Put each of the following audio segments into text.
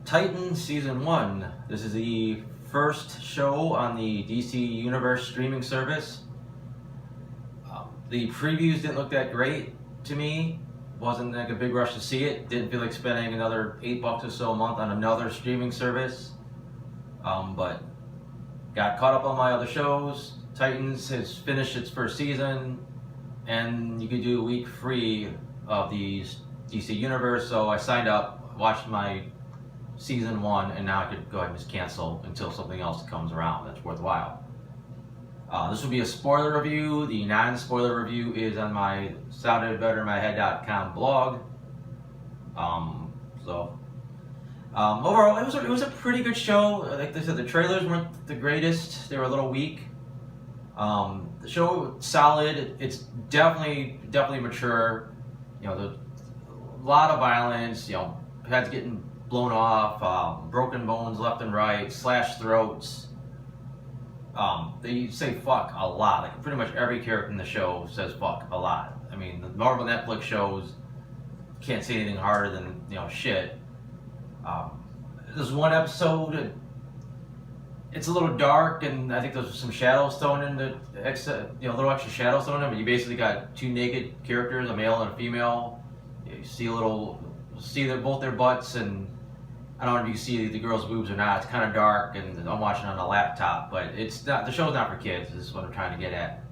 Titans Season 1. This is the first show on the DC Universe streaming service. The previews didn't look that great to me. Wasn't like a big rush to see it. Didn't feel like spending another $8 or so a month on another streaming service. But got caught up on my other shows. Titans has finished its first season, and you could do a week free of the DC Universe. So I signed up, watched my Season 1, and now I could go ahead and just cancel until something else comes around that's worthwhile. This will be a spoiler review. The non-spoiler review is on my soundedbettermyhead.com blog. Overall, it was a pretty good show. Like I said, the trailers weren't the greatest. They were a little weak. The show was solid. It's definitely mature. You know, a lot of violence. You know, heads getting blown off, broken bones left and right, slashed throats. They say fuck a lot. Like pretty much every character in the show says fuck a lot. I mean, the Marvel Netflix shows can't say anything harder than, you know, shit. There's one episode, it's a little dark, and I think there's some shadows thrown in, a little extra shadows thrown in, but you basically got two naked characters, a male and a female. You see both their butts, and I don't know if you can see the girl's boobs or not. It's kind of dark, and I'm watching on a laptop, but it's not. The show's not for kids. This is what I'm trying to get at.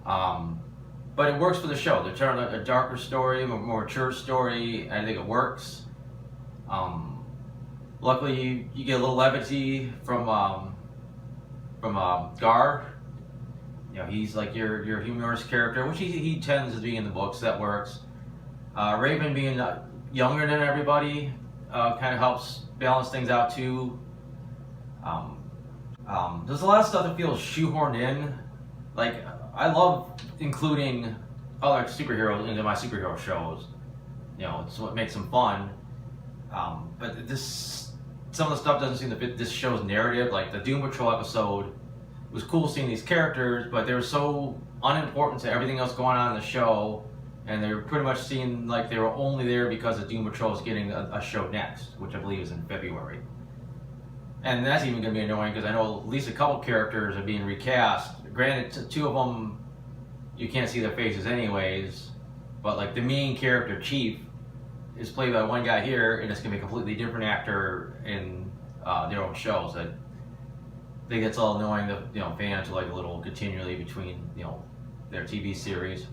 But it works for the show. They're telling a darker story, a more mature story. I think it works. Luckily, you get a little levity from Gar. You know, he's like your humorous character, which he tends to be in the books. That works. Raven being younger than everybody kind of helps balance things out too. There's a lot of stuff that feels shoehorned in. Like, I love including other superheroes into my superhero shows. You know, it's what makes them fun. But some of the stuff doesn't seem to fit this show's narrative. Like the Doom Patrol episode, it was cool seeing these characters, but they were so unimportant to everything else going on in the show. And they were pretty much seen like they were only there because the Doom Patrol is getting a show next, which I believe is in February. And that's even going to be annoying because I know at least a couple characters are being recast. Granted, two of them, you can't see their faces anyways, but like the main character, Chief, is played by one guy here, and it's going to be a completely different actor in their own shows. I think it's all annoying that, you know, fans are like a little continually between, you know, their TV series.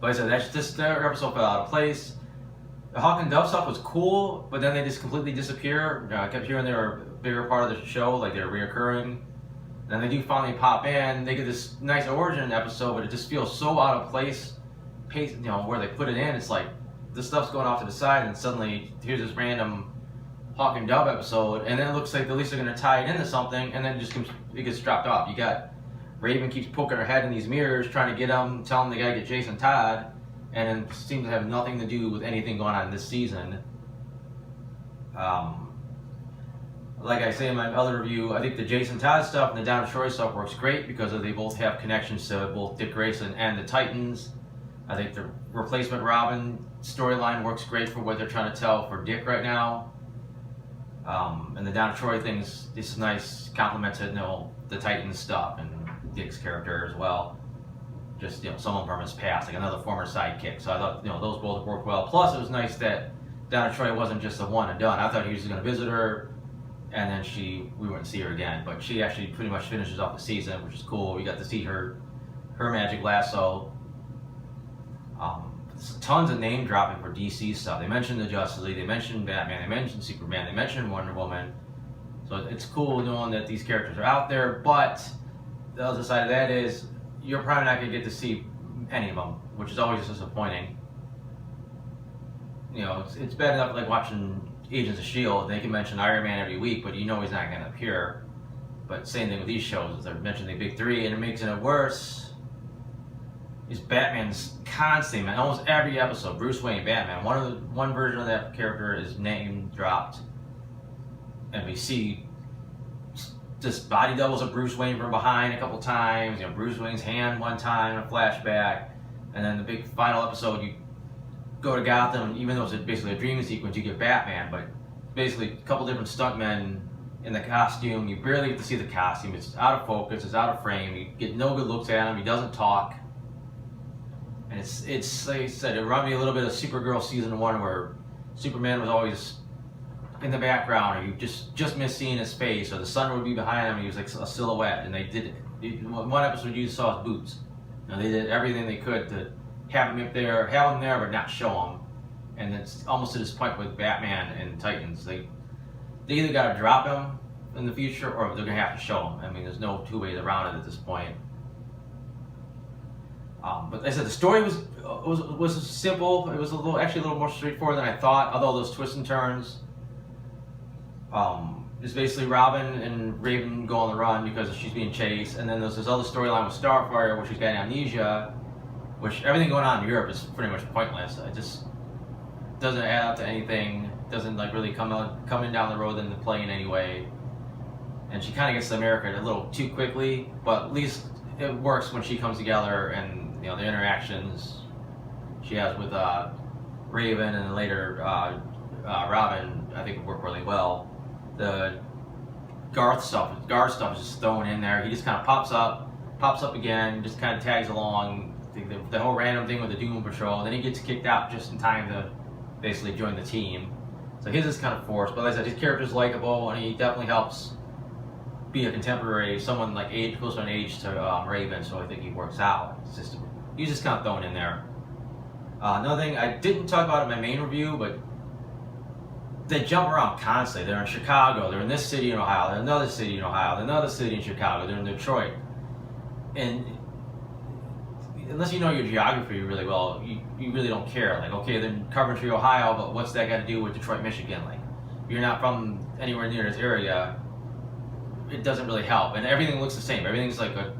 But I said, that episode fell out of place. The Hawk and Dove stuff was cool, but then they just completely disappear. I kept hearing they were a bigger part of the show, like they're reoccurring. Then they do finally pop in. They get this nice origin episode, but it just feels so out of place. You know, where they put it in, it's like this stuff's going off to the side, and suddenly here's this random Hawk and Dove episode, and then it looks like at least they're going to tie it into something, and then it gets dropped off. You got Raven keeps poking her head in these mirrors, trying to get them, telling them they got to get Jason Todd, and it seems to have nothing to do with anything going on this season. Like I say in my other review, I think the Jason Todd stuff and the Donna Troy stuff works great because they both have connections to both Dick Grayson and the Titans. I think the replacement Robin storyline works great for what they're trying to tell for Dick right now. And the Donna Troy thing's this nice compliment to, you know, the Titans stuff and Dick's character as well. Just, you know, someone from his past, like another former sidekick. So I thought, you know, those both worked well. Plus, it was nice that Donna Troy wasn't just a one and done. I thought he was going to visit her, and then we wouldn't see her again. But she actually pretty much finishes off the season, which is cool. We got to see her magic lasso. Tons of name dropping for DC stuff. They mentioned the Justice League, they mentioned Batman, they mentioned Superman, they mentioned Wonder Woman. So it's cool knowing that these characters are out there, but the other side of that is you're probably not going to get to see any of them, which is always disappointing. You know, it's bad enough like watching Agents of S.H.I.E.L.D. They can mention Iron Man every week, but you know he's not going to appear. But same thing with these shows, is they're mentioning the big three, and it makes it worse. Is Batman's constant, man. Almost every episode, Bruce Wayne, Batman. One version of that character is name dropped, and we see just body doubles of Bruce Wayne from behind a couple times. You know, Bruce Wayne's hand one time, a flashback, and then the big final episode. go to Gotham, even though it's basically a dream sequence, you get Batman, but basically a couple different stuntmen in the costume. You barely get to see the costume. It's out of focus. It's out of frame. You get no good looks at him. He doesn't talk. And it's like I said, it reminded me a little bit of Supergirl season 1, where Superman was always in the background, or you just missed seeing his face, or the sun would be behind him, and he was like a silhouette. And they did one episode you saw his boots. They did everything they could to have him there, but not show him. And it's almost to this point with Batman and Titans. They either got to drop him in the future, or they're gonna have to show him. I mean, there's no two ways around it at this point. But like I said, the story was simple. It was actually a little more straightforward than I thought. Although those twists and turns, it's basically Robin and Raven go on the run because she's being chased, and then there's this other storyline with Starfire where she's got amnesia, which everything going on in Europe is pretty much pointless. It just doesn't add up to anything. Doesn't like really coming down the road in the play in any way. And she kind of gets to America a little too quickly, but at least it works when she comes together, and the interactions she has with Raven and then later Robin, I think work really well. The Garth stuff is just thrown in there. He just kind of pops up again, just kind of tags along. The whole random thing with the Doom Patrol, then he gets kicked out just in time to basically join the team. So his is kind of forced, but like I said, his character's likable, and he definitely helps be a contemporary, someone like closer in age to Raven, so I think he works out. He's just kind of thrown in there. Another thing I didn't talk about in my main review, but they jump around constantly. They're in Chicago, they're in this city in Ohio, they're in another city in Ohio, they're in another city in Chicago, they're in Detroit. And unless you know your geography really well, you really don't care. Like, okay, they're in Coventry, Ohio, but what's that got to do with Detroit, Michigan? Like, you're not from anywhere near this area, it doesn't really help. And everything looks the same. Everything's like a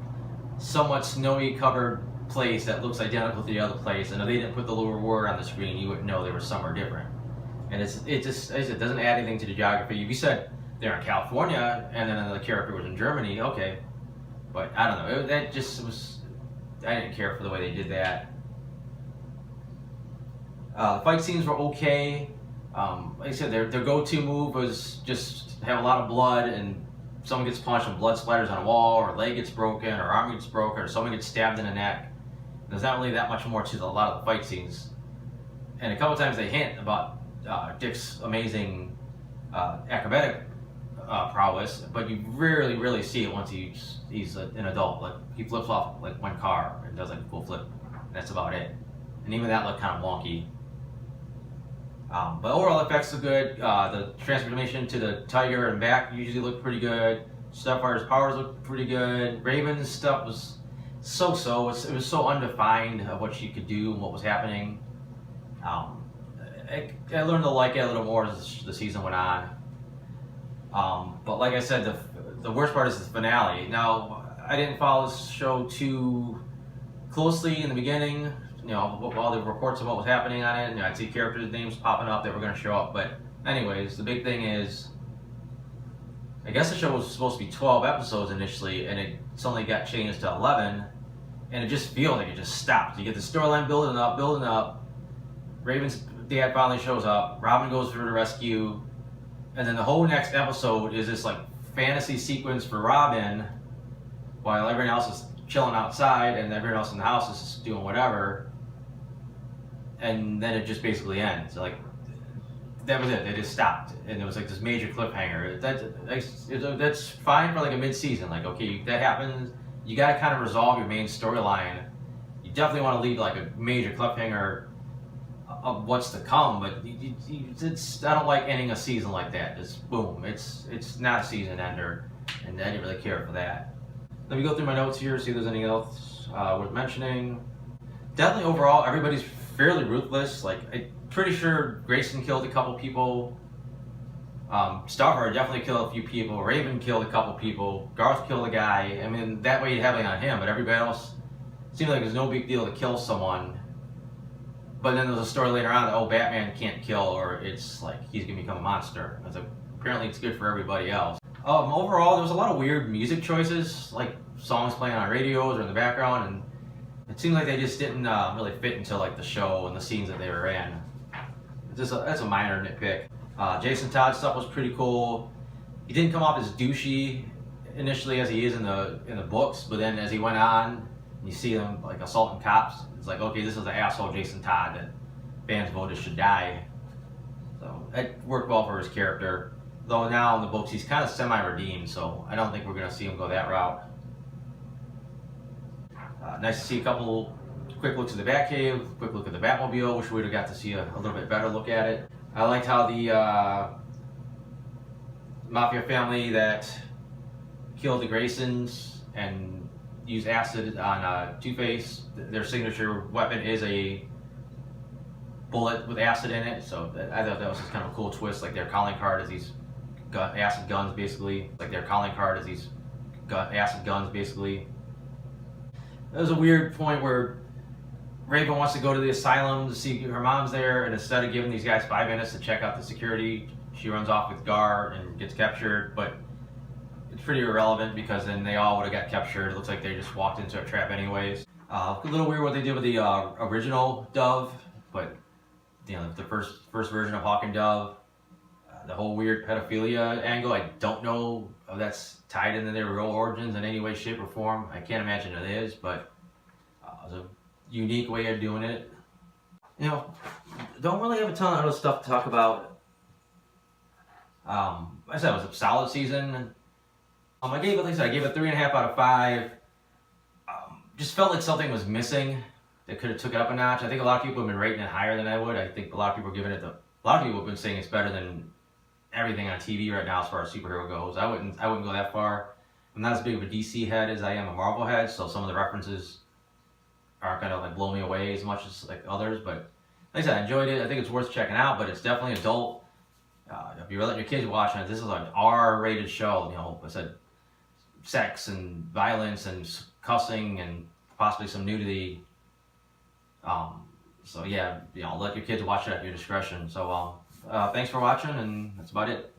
somewhat snowy covered place that looks identical to the other place, and if they didn't put the little word on the screen, you wouldn't know they were somewhere different. And it just it doesn't add anything to the geography. If you said they're in California and then another character was in Germany, okay, but I don't know. That just was, I didn't care for the way they did that. The fight scenes were okay. Like I said, their go-to move was just have a lot of blood, and someone gets punched and blood splatters on a wall, or a leg gets broken, or arm gets broken, or someone gets stabbed in the neck. There's not really that much more to a lot of the fight scenes. And a couple times they hint about Dick's amazing acrobatic prowess, but you rarely really see it once he's an adult. Like, he flips off like one car and does like a full flip. That's about it. And even that looked kind of wonky. But overall effects are good. The transformation to the tiger and back usually looked pretty good. Starfire's powers looked pretty good. Raven's stuff was so-so. It was so undefined of what she could do and what was happening. I learned to like it a little more as the season went on. But like I said, the worst part is the finale. Now, I didn't follow this show too closely in the beginning. All the reports of what was happening on it, I'd see characters' names popping up that were going to show up. But anyways, the big thing is, I guess the show was supposed to be 12 episodes initially, and it suddenly got changed to 11, and it just feels like it just stopped. You get the storyline building up. Raven's dad finally shows up. Robin goes through the rescue, and then the whole next episode is this like fantasy sequence for Robin, while everyone else is chilling outside and everyone else in the house is doing whatever. And then it just basically ends. Like, that was it. They just stopped, and it was like this major cliffhanger. That's fine for like a mid-season. Like, okay, that happens. You got to kind of resolve your main storyline. You definitely want to leave like a major cliffhanger of what's to come. But I don't like ending a season like that. It's boom. It's not a season ender, and I didn't really care for that. Let me go through my notes here, see if there's anything else worth mentioning. Definitely overall, everybody's fairly ruthless. Like, I'm pretty sure Grayson killed a couple people. Starfire definitely killed a few people. Raven killed a couple people. Garth killed a guy. I mean, that way you'd have it on him, but everybody else seemed like it was no big deal to kill someone. But then there's a story later on that, oh, Batman can't kill, or it's like he's gonna become a monster. Apparently it's good for everybody else. Overall, there was a lot of weird music choices, like songs playing on radios or in the background, and It seems like they just didn't really fit into like the show and the scenes that they were in. That's a minor nitpick. Jason Todd stuff was pretty cool. He didn't come off as douchey initially as he is in the books, but then as he went on, you see him like assaulting cops. It's like, okay, this is the asshole Jason Todd that fans voted should die. So it worked well for his character. Though now in the books he's kind of semi-redeemed, so I don't think we're gonna see him go that route. Nice to see a couple quick looks at the Batcave, quick look at the Batmobile. Wish we would have got to see a little bit better look at it. I liked how the Mafia family that killed the Graysons and used acid on Two-Face. Their signature weapon is a bullet with acid in it, so I thought that was just kind of a cool twist. Like their calling card is these acid guns, basically. Acid guns, basically. There was a weird point where Raven wants to go to the asylum to see her mom's there, and instead of giving these guys 5 minutes to check out the security, she runs off with Gar and gets captured. But it's pretty irrelevant because then they all would have got captured. It looks like they just walked into a trap anyways. A little weird what they did with the original Dove, but you know, the first version of Hawk and Dove, the whole weird pedophilia angle. I don't know if that's tied into their real origins in any way, shape, or form. I can't imagine it is, but it was a unique way of doing it. You know, don't really have a ton of other stuff to talk about. I said it was a solid season. I gave it 3.5 out of 5. Just felt like something was missing that could have took it up a notch. I think a lot of people have been rating it higher than I would. I think a lot of people are giving it a lot of people have been saying it's better than everything on TV right now as far as superhero goes. I wouldn't go that far. I'm not as big of a DC head as I am a Marvel head, so some of the references aren't gonna like blow me away as much as like others. But like I said, I enjoyed it. I think it's worth checking out, but it's definitely adult. If you're letting your kids watch it, this is an R-rated show. You know, I said sex and violence and cussing and possibly some nudity. So yeah, you know, let your kids watch it at your discretion. So thanks for watching, and that's about it.